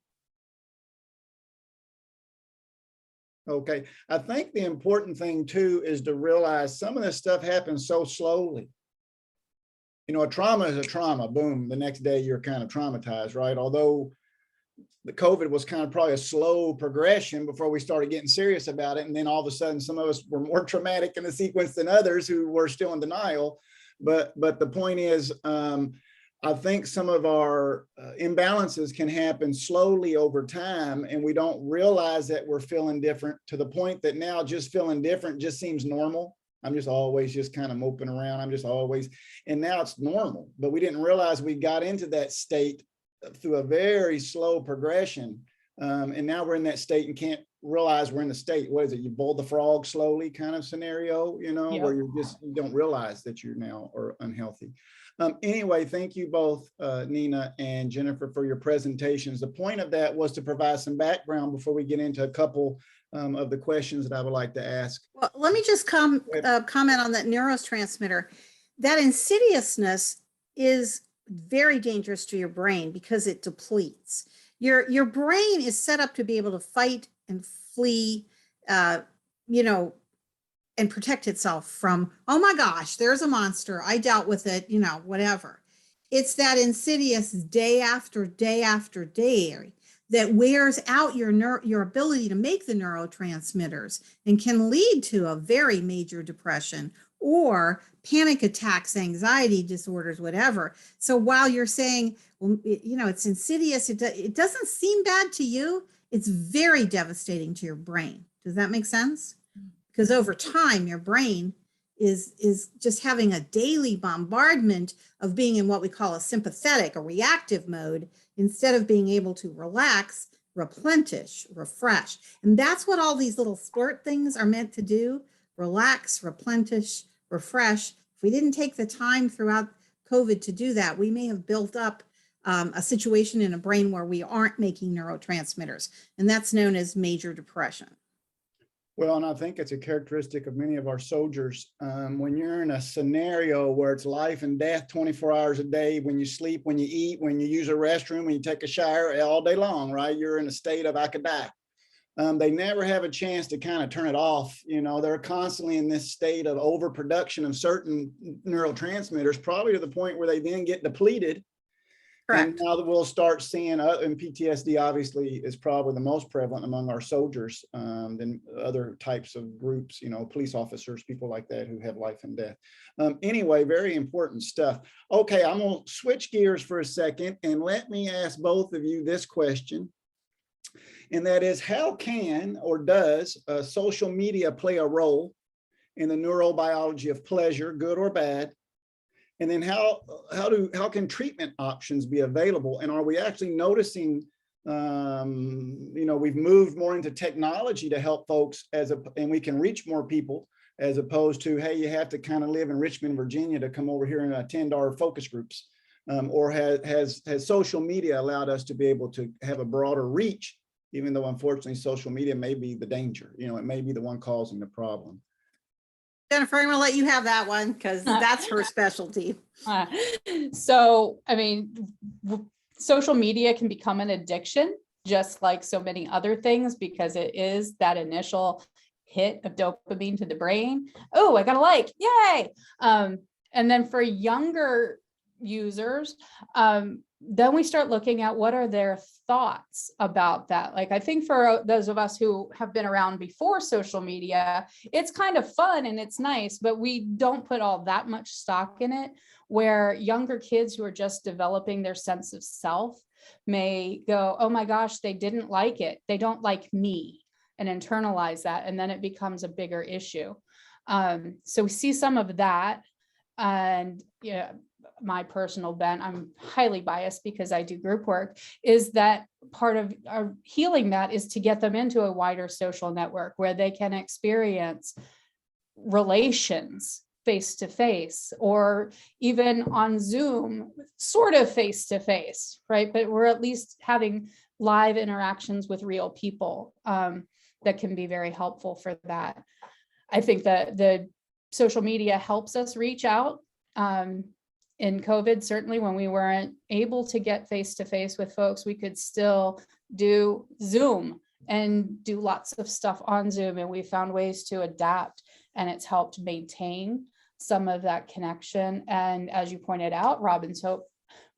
Okay, I think the important thing too is to realize some of this stuff happens so slowly. A trauma is a trauma, boom, the next day you're kind of traumatized, right? Although the COVID was kind of probably a slow progression before we started getting serious about it. And then all of a sudden, some of us were more traumatic in the sequence than others who were still in denial. But the point is, I think some of our imbalances can happen slowly over time, and we don't realize that we're feeling different to the point that now just feeling different just seems normal. I'm just always just kind of moping around. And now it's normal, but we didn't realize we got into that state through a very slow progression. And now we're in that state and can't realize we're in the state. What is it? You boil the frog slowly kind of scenario, Yep. where you don't realize that you now are unhealthy. Anyway, thank you both, Nina and Jennifer, for your presentations. The point of that was to provide some background before we get into a couple of the questions that I would like to ask. Well, let me just comment on that neurotransmitter. That insidiousness is very dangerous to your brain because it depletes. Your brain is set up to be able to fight and flee, and protect itself from, oh my gosh, there's a monster, I dealt with it, whatever. It's that insidious day after day after day that wears out your ability to make the neurotransmitters and can lead to a very major depression or panic attacks, anxiety disorders, whatever. So while you're saying, well, it's insidious, it doesn't seem bad to you, it's very devastating to your brain. Does that make sense? Because over time, your brain is just having a daily bombardment of being in what we call a sympathetic, a reactive mode, instead of being able to relax, replenish, refresh. And that's what all these little squirt things are meant to do: relax, replenish, refresh. If we didn't take the time throughout COVID to do that, we may have built up a situation in a brain where we aren't making neurotransmitters, and that's known as major depression. Well, and I think it's a characteristic of many of our soldiers. When you're in a scenario where it's life and death 24 hours a day, when you sleep, when you eat, when you use a restroom, when you take a shower, all day long, right? You're in a state of I could die. They never have a chance to kind of turn it off. They're constantly in this state of overproduction of certain neurotransmitters, probably to the point where they then get depleted. Correct. And now that we'll start seeing, and PTSD obviously is probably the most prevalent among our soldiers than other types of groups, police officers, people like that who have life and death. Anyway, very important stuff. Okay, I'm going to switch gears for a second and let me ask both of you this question. And that is, how can or does social media play a role in the neurobiology of pleasure, good or bad? And then how can treatment options be available? And are we actually noticing, we've moved more into technology to help folks and we can reach more people, as opposed to, hey, you have to kind of live in Richmond, Virginia to come over here and attend our focus groups. Or has social media allowed us to be able to have a broader reach, even though unfortunately social media may be the danger, it may be the one causing the problem. Jennifer, I'm going to let you have that one because that's her specialty. So, social media can become an addiction, just like so many other things, because it is that initial hit of dopamine to the brain. Oh, I got a like, yay. And then for younger users, then we start looking at what are their thoughts about that. Like, I think for those of us who have been around before social media, it's kind of fun and it's nice, but we don't put all that much stock in it, where younger kids who are just developing their sense of self may go, oh my gosh, they didn't like it. They don't like me, and internalize that. And then it becomes a bigger issue. So we see some of that. And my personal bent, I'm highly biased because I do group work, is that part of our healing that is to get them into a wider social network where they can experience relations face to face, or even on Zoom, sort of face to face, right? But we're at least having live interactions with real people that can be very helpful for that. I think that the social media helps us reach out. In COVID, certainly when we weren't able to get face to face with folks, we could still do Zoom and do lots of stuff on Zoom, and we found ways to adapt, and it's helped maintain some of that connection. And as you pointed out, Robin's Hope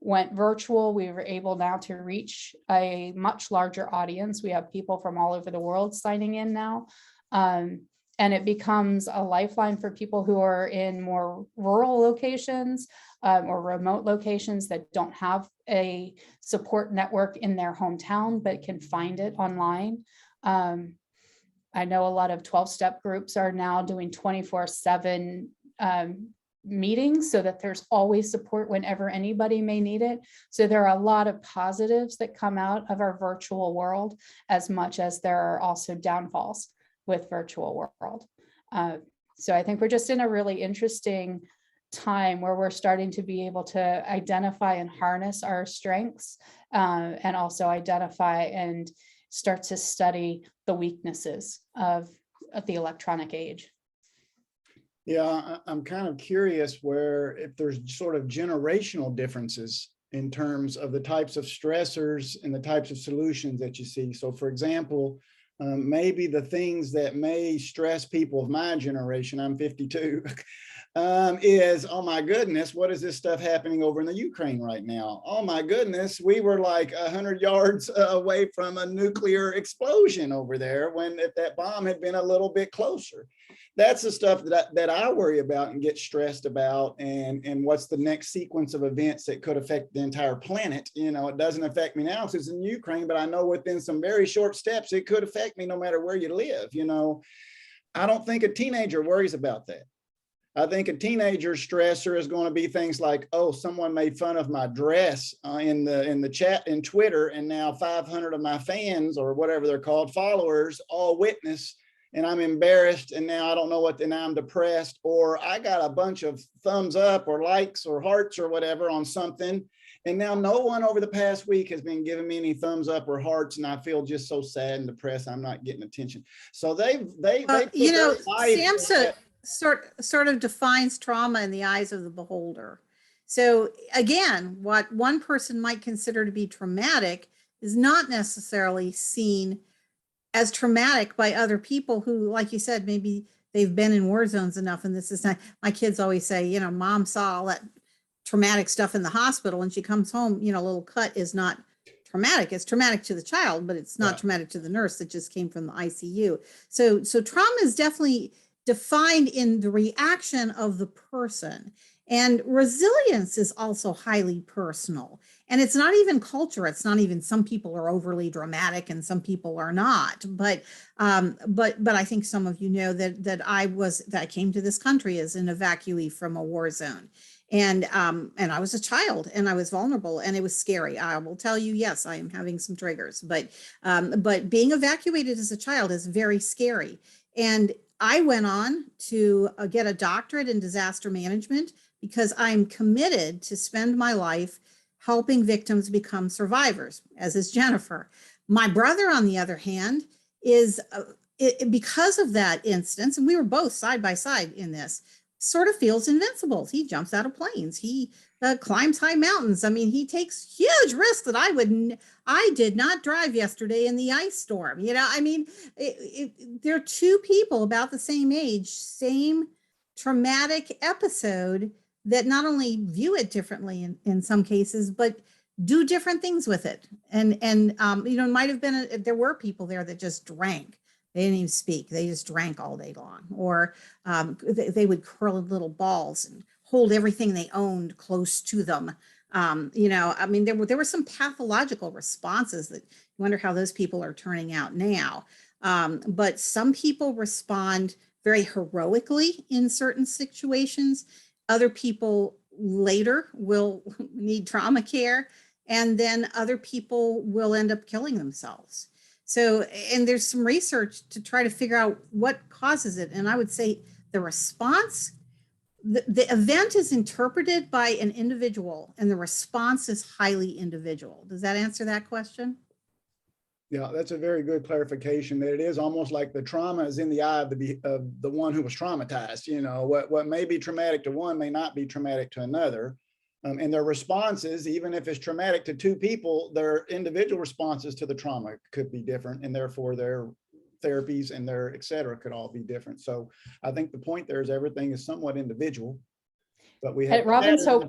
went virtual. We were able now to reach a much larger audience. We have people from all over the world signing in now. And it becomes a lifeline for people who are in more rural locations or remote locations that don't have a support network in their hometown, but can find it online. I know a lot of 12-step groups are now doing 24/7 meetings so that there's always support whenever anybody may need it. So there are a lot of positives that come out of our virtual world, as much as there are also downfalls with virtual world. So I think we're just in a really interesting time where we're starting to be able to identify and harness our strengths, and also identify and start to study the weaknesses of the electronic age. Yeah, I'm kind of curious where if there's sort of generational differences in terms of the types of stressors and the types of solutions that you see. So for example, maybe the things that may stress people of my generation, I'm 52, is, oh my goodness, what is this stuff happening over in the Ukraine right now? Oh my goodness, we were like 100 yards away from a nuclear explosion over there, when if that bomb had been a little bit closer. That's the stuff that I worry about and get stressed about, and what's the next sequence of events that could affect the entire planet. You know, it doesn't affect me now because it's in Ukraine, but I know within some very short steps, it could affect me no matter where you live. You know, I don't think a teenager worries about that. I think a teenager stressor is going to be things like, oh, someone made fun of my dress in the chat in Twitter, and now 500 of my fans, or whatever they're called, followers, all witness, and I'm embarrassed, and now I don't know what, and now I'm depressed, or I got a bunch of thumbs up or likes or hearts or whatever on something, and now no one over the past week has been giving me any thumbs up or hearts, and I feel just so sad and depressed. I'm not getting attention. So they you know, Samsa sort of defines trauma in the eyes of the beholder. So again, what one person might consider to be traumatic is not necessarily seen as traumatic by other people who, like you said, maybe they've been in war zones enough. And this is not, my kids always say, you know, mom saw all that traumatic stuff in the hospital and she comes home, you know, a little cut is not traumatic. It's traumatic to the child, but it's not traumatic to the nurse that just came from the ICU. So trauma is definitely defined in the reaction of the person. And resilience is also highly personal. And it's not even culture. It's not even, some people are overly dramatic and some people are not. But I think some of you know that I came to this country as an evacuee from a war zone. And I was a child and I was vulnerable and it was scary. I will tell you, yes, I am having some triggers, but being evacuated as a child is very scary. And I went on to get a doctorate in disaster management because I'm committed to spend my life helping victims become survivors, as is Jennifer. My brother, on the other hand, is because of that instance, and we were both side by side in this, sort of feels invincible. He jumps out of planes. He climbs high mountains. I mean, he takes huge risks that I did not drive yesterday in the ice storm. You know, I mean, they're two people about the same age, same traumatic episode, that not only view it differently in some cases, but do different things with it. And you know, it might have been, there were people there that just drank. They didn't even speak. They just drank all day long. Or they would curl little balls and hold everything they owned close to them. You know, I mean, there were some pathological responses that you wonder how those people are turning out now. But some people respond very heroically in certain situations. Other people later will need trauma care, and then other people will end up killing themselves. So, and there's some research to try to figure out what causes it. And I would say the response, the event is interpreted by an individual and the response is highly individual. Does that answer that question? Yeah, that's a very good clarification, that it is almost like the trauma is in the eye of the one who was traumatized. You know, what may be traumatic to one may not be traumatic to another. And their responses, even if it's traumatic to two people, their individual responses to the trauma could be different, and therefore their therapies and their et cetera could all be different. So I think the point there is everything is somewhat individual, but we have At Robin's Hope,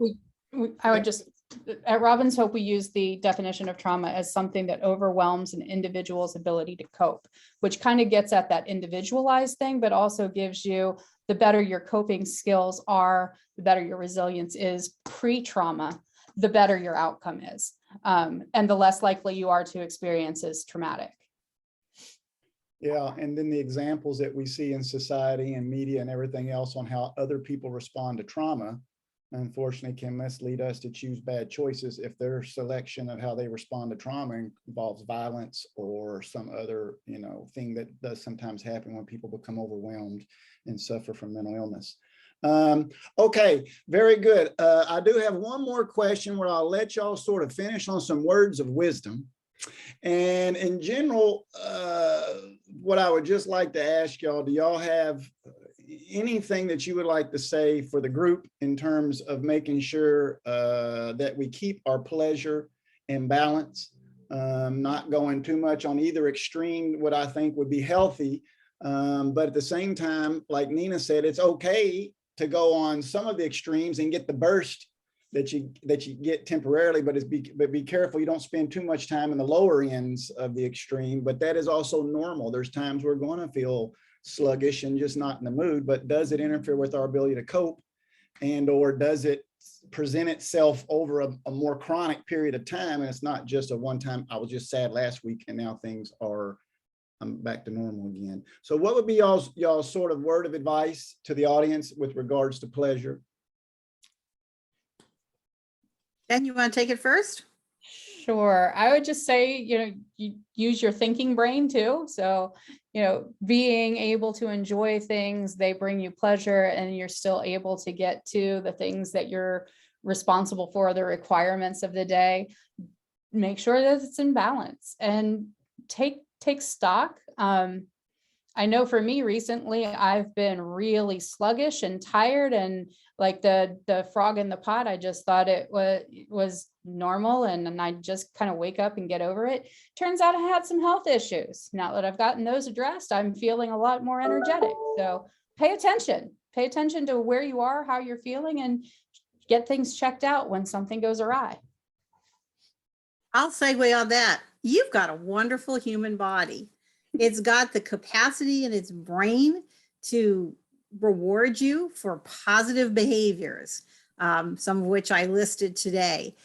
at Robin's Hope, we use the definition of trauma as something that overwhelms an individual's ability to cope, which kind of gets at that individualized thing, but also gives you, the better your coping skills are, the better your resilience is pre-trauma, the better your outcome is. And the less likely you are to experience as traumatic. Yeah, and then the examples that we see in society and media and everything else on how other people respond to trauma, unfortunately, can mislead us to choose bad choices if their selection of how they respond to trauma involves violence or some other, you know, thing that does sometimes happen when people become overwhelmed and suffer from mental illness. Okay, very good. I do have one more question where I'll let y'all sort of finish on some words of wisdom. And in general, what I would just like to ask y'all, do y'all have anything that you would like to say for the group in terms of making sure that we keep our pleasure in balance, not going too much on either extreme, what I think would be healthy, but at the same time, like Nina said, it's okay to go on some of the extremes and get the burst that you get temporarily, but be careful you don't spend too much time in the lower ends of the extreme. But that is also normal. There's times we're going to feel sluggish and just not in the mood, but does it interfere with our ability to cope, and or does it present itself over a more chronic period of time, and it's not just a one time, I was just sad last week and now things are, I'm back to normal again. So what would be y'all's sort of word of advice to the audience with regards to pleasure? Jen, you want to take it first? Sure. I would just say, you use your thinking brain too. So, being able to enjoy things, they bring you pleasure, and you're still able to get to the things that you're responsible for, the requirements of the day. Make sure that it's in balance and take stock. I know for me recently, I've been really sluggish and tired, and like the frog in the pot, I just thought it was normal, and I just kind of wake up and get over it. Turns out I had some health issues. Now that I've gotten those addressed, I'm feeling a lot more energetic. So pay attention to where you are, how you're feeling, and get things checked out when something goes awry. I'll segue on that. You've got a wonderful human body. It's got the capacity in its brain to reward you for positive behaviors, some of which I listed today.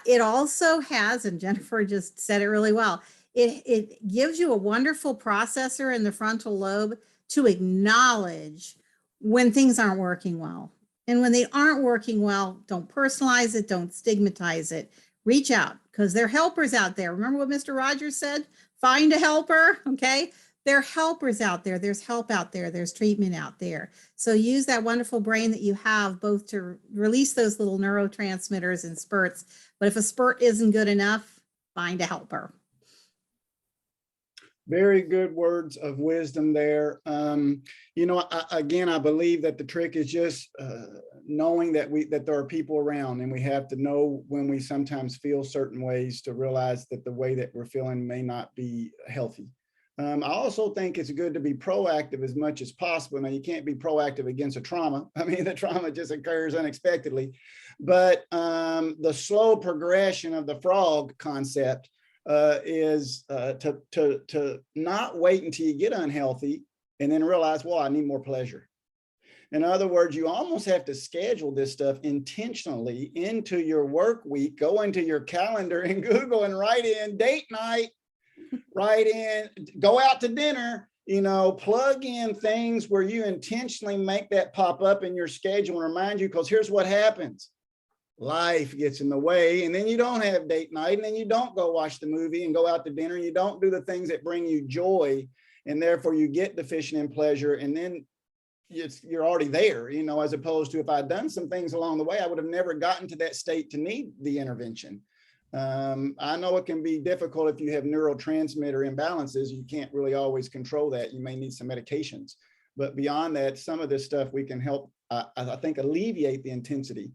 It also has, and Jennifer just said it really well, it gives you a wonderful processor in the frontal lobe to acknowledge when things aren't working well. And when they aren't working well, don't personalize it, don't stigmatize it. Reach out, because there are helpers out there. Remember what Mr. Rogers said? Find a helper, okay? There are helpers out there. There's help out there. There's treatment out there. So use that wonderful brain that you have both to release those little neurotransmitters in spurts. But if a spurt isn't good enough, find a helper. Very good words of wisdom there. Again, I believe that the trick is just knowing that there are people around, and we have to know when we sometimes feel certain ways to realize that the way that we're feeling may not be healthy. I also think it's good to be proactive as much as possible. Now, you can't be proactive against a trauma. I mean, the trauma just occurs unexpectedly, but the slow progression of the frog concept is to not wait until you get unhealthy and then realize, well, I need more pleasure. In other words, you almost have to schedule this stuff intentionally into your work week. Go into your calendar and Google and write in date night, write in, go out to dinner, plug in things where you intentionally make that pop up in your schedule and remind you, because here's what happens. Life gets in the way, and then you don't have date night, and then you don't go watch the movie and go out to dinner, and you don't do the things that bring you joy, and therefore you get deficient in pleasure, and then you're already there, as opposed to if I'd done some things along the way, I would have never gotten to that state to need the intervention. I know it can be difficult if you have neurotransmitter imbalances. You can't really always control that. You may need some medications, but beyond that, some of this stuff we can help, I think, alleviate the intensity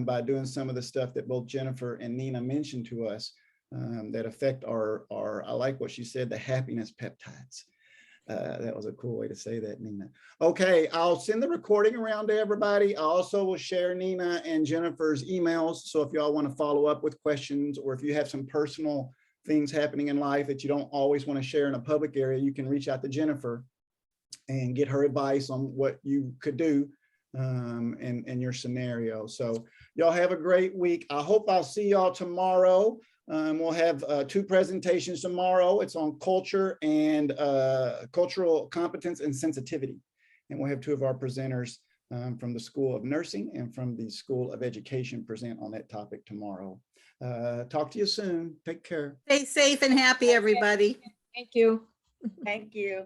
by doing some of the stuff that both Jennifer and Nina mentioned to us that affect our, I like what she said, the happiness peptides. That was a cool way to say that, Nina. Okay, I'll send the recording around to everybody. I also will share Nina and Jennifer's emails. So if y'all want to follow up with questions, or if you have some personal things happening in life that you don't always want to share in a public area, you can reach out to Jennifer and get her advice on what you could do in your scenario. So y'all have a great week. I hope I'll see y'all tomorrow. We'll have 2 presentations tomorrow. It's on culture and cultural competence and sensitivity. And we'll have 2 of our presenters from the School of Nursing and from the School of Education present on that topic tomorrow. Talk to you soon. Take care. Stay safe and happy, everybody. Thank you. Thank you.